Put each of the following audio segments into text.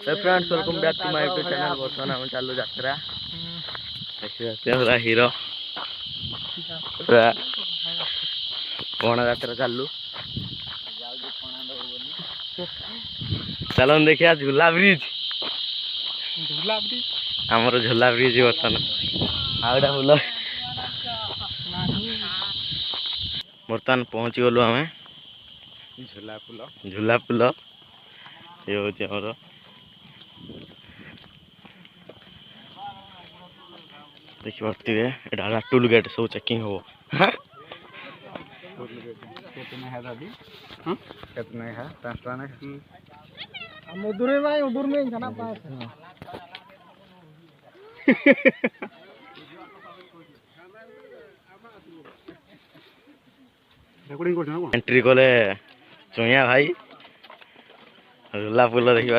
Friends welcome back to my YouTube channel. बर्तमान आम चलू यात्रा पूरा हीरो पूरा पणा यात्रा चलू चलो देखिए झूला ब्रिज आमर झूला ब्रिज बर्तमान आउटा फुल बर्तमान पहुँची गलु आम झूला पुल ये हूँ आमर देखिए यहाँ टोल गेट सब चेकिंग हम एंट्री कले चुया भाई झूला पुल देखी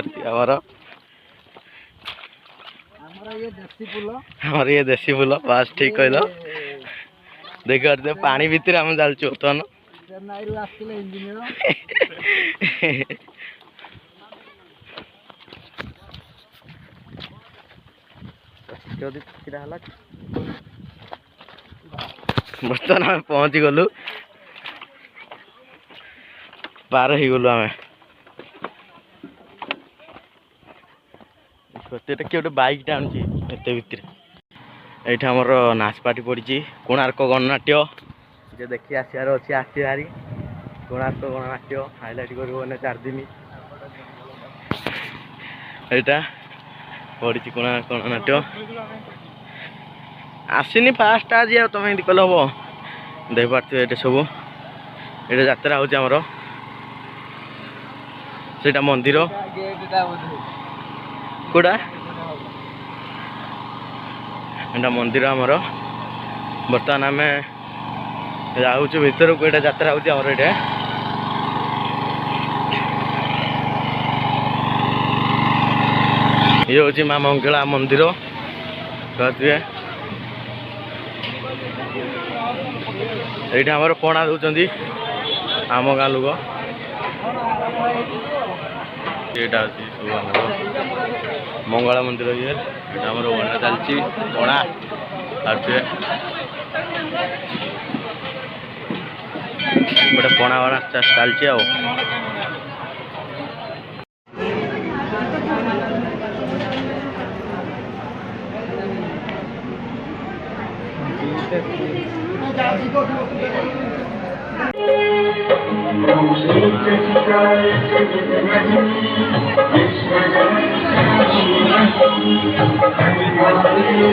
हमारे ये देसी पुल बास ठीक कहल देखिए पानी भितर आम चलचु बर्तमान बर्तमान आम पहुँची गलु पार हो गलु आम किए गोटे बैक टा आनी एत भितर ये आमर नाच पार्टी पड़ी कोणार्क गणनाट्य जे देखी आसार अच्छे आसी भारी कोणार्क गणनाट्य हाइलाइट कर 4 दिन यहाँ पड़ी कोणार्क गणनाट्य आसनी फास्ट आज तुम ये कल हम देख पार्थ ये सब ये यात्रा होमर से मंदिर कौटा एटा मंदिर आमर बर्तमान आम जाऊँ भीतर को यहाँ यात्रा होमर ये ये हूँ माँ मंगला मंदिर कहते ये आमर पणा दौरान आम गाँ लोक यहाँ सब मंगला मंदिर ये आमर बना चलती पणा गोटे पणा बना चलती आ